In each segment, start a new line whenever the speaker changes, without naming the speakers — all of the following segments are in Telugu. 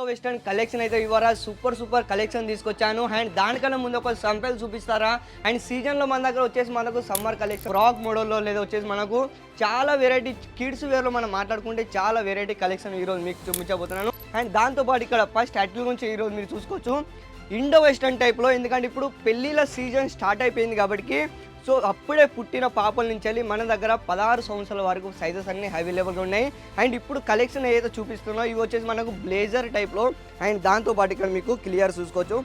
ఇండో వెస్టర్న్ కలెక్షన్ అయితే ఇవ్వరా సూపర్ కలెక్షన్ తీసుకొచ్చాను. అండ్ దానికన్నా ముందు ఒక సంపెల్ చూపిస్తారా. అండ్ సీజన్లో మన దగ్గర వచ్చేసి మనకు సమ్మర్ కలెక్షన్ ఫ్రాక్ మోడల్లో లేదా వచ్చేసి మనకు చాలా వెరైటీ కిడ్స్ వేర్లో మనం మాట్లాడుకుంటే చాలా వెరైటీ కలెక్షన్ ఈరోజు మీకు చూపించబోతున్నాను. అండ్ దాంతోపాటు ఇక్కడ ఫస్ట్ అట్ల గురించి ఈరోజు మీరు చూసుకోవచ్చు ఇండో వెస్టర్న్ టైప్లో. ఎందుకంటే ఇప్పుడు పెళ్ళిళ్ళ సీజన్ స్టార్ట్ అయిపోయింది కాబట్టి సో అప్పుడే పుట్టిన పాపల నుంచి వెళ్ళి మన దగ్గర 16 సంవత్సరాల వరకు సైజెస్ అన్నీ అవైలబుల్గా ఉన్నాయి. అండ్ ఇప్పుడు కలెక్షన్ ఏదైతే చూపిస్తున్నా ఇవి వచ్చేసి మనకు బ్లేజర్ టైప్లో. అండ్ దాంతోపాటు ఇక్కడ మీకు క్లియర్ చూసుకోవచ్చు.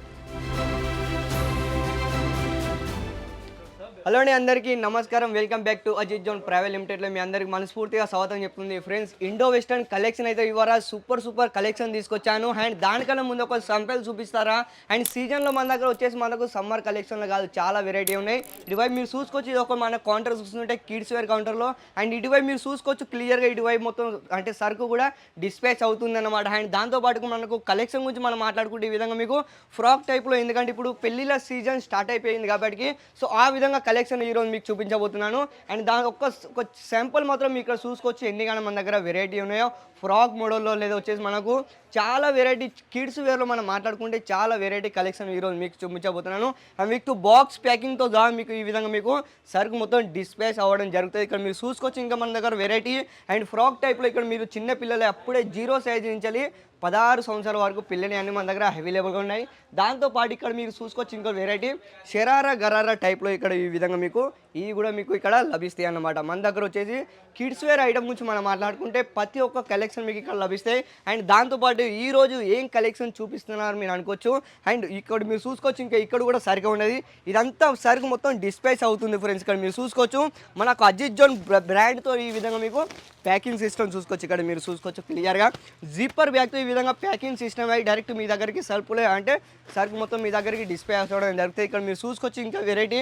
హలో అండి, అందరికీ నమస్కారం. Welcome back to Ajith zone private లిమిటెడ్లో మీ అందరికి మనస్ఫూర్తిగా స్వాగతం చెప్తుంది. ఫ్రెండ్స్, ఇండో వెస్టర్న్ కలెక్షన్ అయితే ఇవ్వరా సూపర్ కలెక్షన్ తీసుకొచ్చాను. అండ్ దానికన్నా ముందు ఒక సంపెల్ చూపిస్తారా. అండ్ సీజన్లో మన దగ్గర వచ్చేసి మనకు సమ్మర్ కలెక్షన్లో కాదు చాలా వెరైటీ ఉన్నాయి. ఇటువైపు మీరు చూసుకోవచ్చు, ఇది ఒక మన కౌంటర్ చూస్తుంటే కిడ్స్ వేర్ కౌంటర్లో. అండ్ ఇటువైపు మీరు చూసుకోవచ్చు క్లియర్గా ఇటువైపు మొత్తం అంటే సరుకు కూడా డిస్పాచ్ అవుతుంది అనమాట. అండ్ దాంతోపాటు మనకు కలెక్షన్ గురించి మనం మాట్లాడుకుంటే ఈ విధంగా మీకు ఫ్రాక్ టైప్లో, ఎందుకంటే ఇప్పుడు పెళ్ళిళ్ళ సీజన్ స్టార్ట్ అయిపోయింది కాబట్టి సో ఆ విధంగా కలెక్షన్ ఈరోజు మీకు చూపించబోతున్నాను. అండ్ దాని ఒక శాంపుల్ మాత్రం మీకు ఇక్కడ చూసుకోవచ్చు ఎన్ని కానీ మన దగ్గర వెరైటీ ఉన్నాయో. ఫ్రాక్ మోడల్లో లేదా వచ్చేసి మనకు చాలా వెరైటీ కిడ్స్ వేర్లో మనం మాట్లాడుకుంటే చాలా వెరైటీ కలెక్షన్ ఈరోజు మీకు చూపించబోతున్నాను. అండ్ మీకు బాక్స్ ప్యాకింగ్తో దా మీకు ఈ విధంగా మీకు సరుకు మొత్తం డిస్పాచ్ అవ్వడం జరుగుతుంది. ఇక్కడ మీరు చూసుకోవచ్చు ఇంకా మన దగ్గర వెరైటీ. అండ్ ఫ్రాక్ టైప్లో ఇక్కడ మీరు చిన్న పిల్లలే అప్పుడే 0 సైజ్ నుంచి 16 సంవత్సరాల వరకు పిల్లలు అన్నీ మన దగ్గర అవైలబుల్గా ఉన్నాయి. దాంతోపాటు ఇక్కడ మీరు చూసుకోవచ్చు ఇంకో వెరైటీ షరారా గరారా టైప్లో ఇక్కడ ఈ విధంగా మీకు ఇవి కూడా మీకు ఇక్కడ లభిస్తాయి అన్నమాట. మన దగ్గర వచ్చేసి కిడ్స్ వేర్ ఐటమ్ గురించి మనం మాట్లాడుకుంటే ప్రతి ఒక్క కలెక్షన్ మీకు ఇక్కడ లభిస్తాయి. అండ్ దాంతోపాటు ఈరోజు ఏం కలెక్షన్ చూపిస్తున్నారు మీరు అనుకోవచ్చు. అండ్ ఇక్కడ మీరు చూసుకోవచ్చు ఇంకా ఇక్కడ కూడా సరిగా ఉన్నది. ఇదంతా సరుకు మొత్తం డిస్పాచ్ అవుతుంది ఫ్రెండ్స్. ఇక్కడ మీరు చూసుకోవచ్చు మనకు అజిత్ జోన్ బ్రాండ్తో ఈ విధంగా మీకు ప్యాకింగ్ సిస్టమ్ చూసుకోవచ్చు. ఇక్కడ మీరు చూసుకోవచ్చు క్లియర్గా జిప్పర్ బ్యాగ్తో ఈ విధంగా ప్యాకింగ్ సిస్టమ్ అయ్యి డైరెక్ట్ మీ దగ్గరికి సరుకులే అంటే సరుకు మొత్తం మీ దగ్గరికి డిస్ప్లే అవ్వడం జరుగుతుంది. ఇక్కడ మీరు చూసుకోవచ్చు ఇంకా వెరైటీ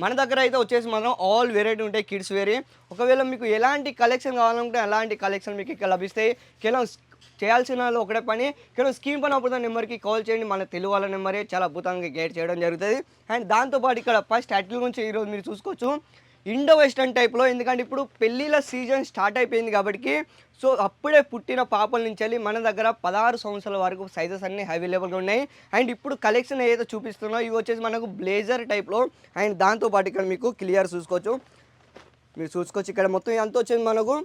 మన దగ్గర అయితే వచ్చేసి మనం ఆల్ వెరైటీ ఉంటాయి కిడ్స్ వేరే. ఒకవేళ మీకు ఎలాంటి కలెక్షన్ కావాలంటే అలాంటి కలెక్షన్ మీకు ఇక్కడ లభిస్తాయి. కేవలం చేయాల్సిన ఒకటే పని, కేవలం స్కీమ్ పని అప్పుడు నెంబర్కి కాల్ చేయండి. మన తెలుగు వాళ్ళ నెంబరే చాలా అద్భుతంగా గైడ్ చేయడం జరుగుతుంది. అండ్ దాంతోపాటు ఇక్కడ ఫస్ట్ అట్ల గురించి ఈరోజు మీరు చూసుకోవచ్చు ఇండో వెస్టర్న్ టైప్లో. ఎందుకంటే ఇప్పుడు పెళ్ళిళ్ళ సీజన్ స్టార్ట్ అయిపోయింది కాబట్టి సో అప్పుడే పుట్టిన పాపల నుంచి వెళ్ళి మన దగ్గర 16 సంవత్సరాల వరకు సైజెస్ అన్నీ అవైలబుల్గా ఉన్నాయి. అండ్ ఇప్పుడు కలెక్షన్ ఏదైతే చూపిస్తున్నా ఇవి వచ్చేసి మనకు బ్లేజర్ టైప్లో. అండ్ దాంతోపాటు ఇక్కడ మీకు క్లియర్ చూసుకోవచ్చు. మీరు చూసుకోవచ్చు ఇక్కడ మొత్తం ఇదంతా వచ్చేసి మనకు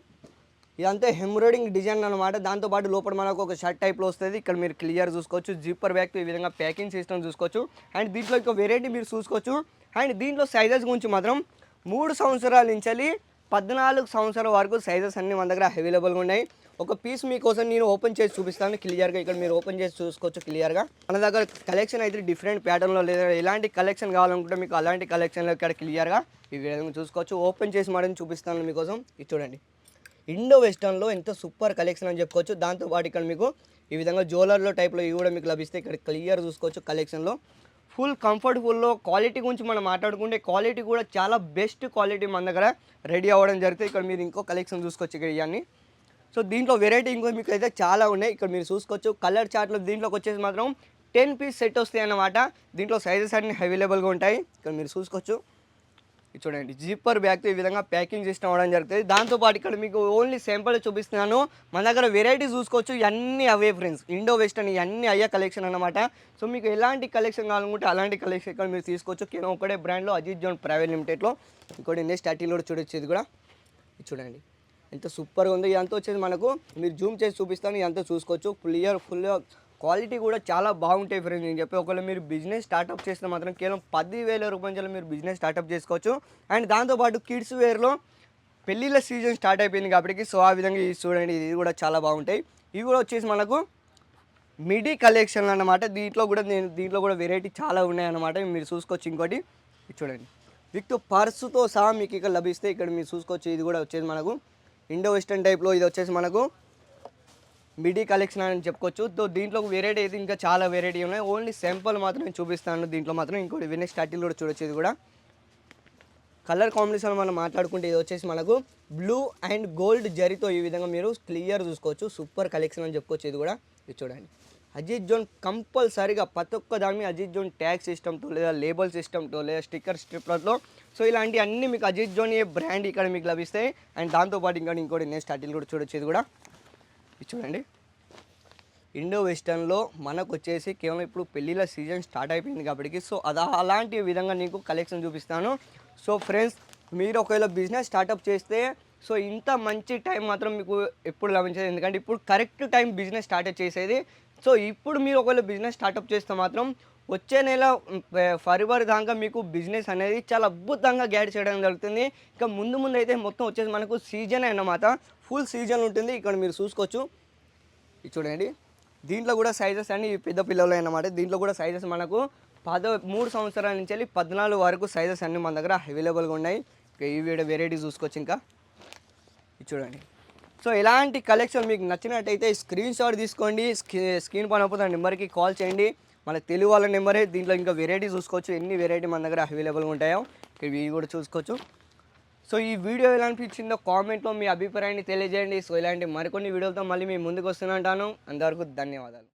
ఇదంతా ఎంబ్రాయిడింగ్ డిజైన్ అనమాట. దాంతోపాటు లోపల మనకు ఒక షర్ట్ టైప్లో వస్తుంది. ఇక్కడ మీరు క్లియర్ చూసుకోవచ్చు జిప్పర్ బ్యాగ్తో ఈ విధంగా ప్యాకింగ్ సిస్టమ్ చూసుకోవచ్చు. అండ్ దీంట్లో ఒక వెరైటీ మీరు చూసుకోవచ్చు. అండ్ దీంట్లో సైజెస్ గురించి మాత్రం 3 సంవత్సరాల నుంచి 14 సంవత్సరాల వరకు సైజెస్ అన్నీ మన దగ్గర అవైలబుల్గా ఉన్నాయి. ఒక పీస్ మీకోసం నేను ఓపెన్ చేసి చూపిస్తాను క్లియర్గా. ఇక్కడ మీరు ఓపెన్ చేసి చూసుకోవచ్చు క్లియర్గా. మన దగ్గర కలెక్షన్ అయితే డిఫరెంట్ ప్యాటర్న్లో లేదా ఎలాంటి కలెక్షన్ కావాలనుకుంటే మీకు అలాంటి కలెక్షన్లో ఇక్కడ క్లియర్గా ఈ విధంగా చూసుకోవచ్చు. ఓపెన్ చేసి మాత్రం చూపిస్తాను మీకోసం. ఇది చూడండి ఇండో వెస్టర్న్లో ఎంత సూపర్ కలెక్షన్ అని చెప్పుకోవచ్చు. దాంతోపాటు ఇక్కడ మీకు ఈ విధంగా జ్యువెలర్లో టైప్లో ఇవి కూడా మీకు లభిస్తాయి. ఇక్కడ క్లియర్ చూసుకోవచ్చు కలెక్షన్లో ఫుల్ కంఫర్టబుల్లో. క్వాలిటీ గురించి మనం మాట్లాడుకుంటే క్వాలిటీ కూడా చాలా బెస్ట్ క్వాలిటీ మన దగ్గర రెడీ అవ్వడం జరుగుతుంది. ఇక్కడ మీరు ఇంకో కలెక్షన్ చూసుకోవచ్చు ఇక్కడ ఇవన్నీ. సో దీంట్లో వెరైటీ ఇంకో మీకు అయితే చాలా ఉన్నాయి. ఇక్కడ మీరు చూసుకోవచ్చు కలర్ చార్ట్లో దీంట్లోకి వచ్చేసి మాత్రం 10 పీస్ సెట్ వస్తాయి అన్నమాట. దీంట్లో సైజెస్ అన్నీ అవైలబుల్గా ఉంటాయి. ఇక్కడ మీరు చూసుకోవచ్చు చూడండి జిప్పర్ బ్యాగ్తో ఈ విధంగా ప్యాకింగ్ సిస్టమ్ అవ్వడం జరుగుతుంది. దాంతోపాటు ఇక్కడ మీకు ఓన్లీ శాంపుల్ చూపిస్తున్నాను. మన దగ్గర వెరైటీ చూసుకోవచ్చు ఇవన్నీ అవే ఫ్రెండ్స్. ఇండో వెస్టర్న్ ఇవన్నీ అయ్యే కలెక్షన్ అనమాట. సో మీకు ఎలాంటి కలెక్షన్ కావాలనుకుంటే అలాంటి కలెక్షన్ ఇక్కడ మీరు తీసుకోవచ్చు. కేవలం ఒకటే బ్రాండ్లో అజిత్ జోన్ ప్రైవేట్ లిమిటెడ్లో. ఇంకోటి నెక్స్ట్ స్టార్టింగ్లో చూడొచ్చు. ఇది కూడా చూడండి ఎంత సూపర్గా ఉంది. ఇదంతా వచ్చేసి మనకు మీరు జూమ్ చేసి చూపిస్తాను. ఇదంతా చూసుకోవచ్చు ఫుల్ క్వాలిటీ కూడా చాలా బాగుంటాయి ఫ్రెండ్స్. నేను చెప్పి ఒకవేళ మీరు బిజినెస్ స్టార్ట్అప్ చేస్తే మాత్రం కేవలం 10,000 రూపాయలు మీరు బిజినెస్ స్టార్ట్అప్ చేసుకోవచ్చు. అండ్ దాంతోపాటు కిడ్స్ వేర్లో పెళ్ళిళ్ళ సీజన్ స్టార్ట్ అయిపోయింది కాబట్టి సో ఆ విధంగా ఇది చూడండి ఇది కూడా చాలా బాగుంటాయి. ఇవి కూడా వచ్చేసి మనకు మిడీ కలెక్షన్ అన్నమాట. దీంట్లో కూడా వెరైటీ చాలా ఉన్నాయన్నమాట. మీరు చూసుకోవచ్చు ఇంకోటి ఇది చూడండి విత్ పర్సుతో సహా మీకు ఇక్కడ లభిస్తే. ఇక్కడ మీరు చూసుకోవచ్చు ఇది కూడా వచ్చేసి మనకు ఇండో వెస్టర్న్ టైప్లో. ఇది వచ్చేసి మనకు మిడీ కలెక్షన్ అని చెప్పుకోవచ్చు. దీంట్లో వెరైటీ అయితే ఇంకా చాలా వెరైటీ ఉన్నాయి. ఓన్లీ శాంపుల్ మాత్రం నేను చూపిస్తాను. దీంట్లో మాత్రం ఇంకోటి వినే స్టార్టింగ్ కూడా చూడొచ్చు. ఇది కూడా కలర్ కాంబినేషన్ మనం మాట్లాడుకుంటే ఇది వచ్చేసి మనకు బ్లూ అండ్ గోల్డ్ జరీతో ఈ విధంగా మీరు క్లియర్ చూసుకోవచ్చు. సూపర్ కలెక్షన్ అని చెప్పుకోవచ్చు. ఇది కూడా ఇది చూడండి అజిత్ జోన్ కంపల్సరీగా ప్రతి ఒక్క దాని మీద అజిత్ జోన్ ట్యాగ్ సిస్టమ్తో లేదా లేబుల్ సిస్టమ్తో లేదా స్టిక్కర్ స్ట్రిప్లతో సో ఇలాంటి అన్నీ మీకు అజిత్ జోన్ ఏ బ్రాండ్ ఇక్కడ మీకు లభిస్తాయి. అండ్ దాంతోపాటు ఇంకోటి నెక్స్ట్ స్టార్టింగ్ కూడా చూడొచ్చు. ఇది కూడా ఇది చూడండి ఇండో వెస్టర్న్లో మనకు వచ్చేసి కేవలం ఇప్పుడు పెళ్ళిళ్ళ సీజన్ స్టార్ట్ అయిపోయింది కాబట్టి సో అలాంటి విధంగా నీకు కలెక్షన్ చూపిస్తాను. సో ఫ్రెండ్స్, మీరు ఒకవేళ బిజినెస్ స్టార్టప్ చేస్తే సో ఇంత మంచి టైం మాత్రం మీకు ఎప్పుడు లభించదు. ఎందుకంటే ఇప్పుడు కరెక్ట్ టైం బిజినెస్ స్టార్ట్ చేసేది. సో ఇప్పుడు మీరు ఒకవేళ బిజినెస్ స్టార్టప్ చేస్తే మాత్రం వచ్చే నెల ఫిబ్రవరి దాకా మీకు బిజినెస్ అనేది చాలా అద్భుతంగా గైడ్ చేయడం జరుగుతుంది. ఇంకా ముందు ముందు అయితే మొత్తం వచ్చేసి మనకు సీజన్ అన్నమాట, ఫుల్ సీజన్ ఉంటుంది. ఇక్కడ మీరు చూసుకోవచ్చు, ఇది చూడండి. దీంట్లో కూడా సైజెస్ అన్ని పెద్ద పిల్లలు అన్నమాట. దీంట్లో కూడా సైజెస్ మనకు 13 సంవత్సరాల నుంచి వెళ్ళి 14 వరకు సైజెస్ అన్నీ మన దగ్గర అవైలబుల్గా ఉన్నాయి. ఇంకా ఈ వీడియో వెరైటీ చూసుకోవచ్చు. ఇంకా ఇది చూడండి. సో ఇలాంటి కలెక్షన్ మీకు నచ్చినట్టయితే స్క్రీన్ షాట్ తీసుకోండి, స్క్రీన్ పైన పోతున్న నెంబర్కి కాల్ చేయండి. మన తెలుగు వాళ్ళ నెంబరే. దీంట్లో ఇంకా వెరైటీ చూసుకోవచ్చు, ఎన్ని వెరైటీ మన దగ్గర అవైలబుల్గా ఉంటాయో ఇవి కూడా చూసుకోవచ్చు. సో ఈ వీడియో ఎలా అనిపించిందో కామెంట్లో మీ అభిప్రాయాన్ని తెలియజేయండి. సో ఇలాంటి మరికొన్ని వీడియోలతో మళ్ళీ మీ ముందుకు వస్తుంటాను. అంతవరకు ధన్యవాదాలు.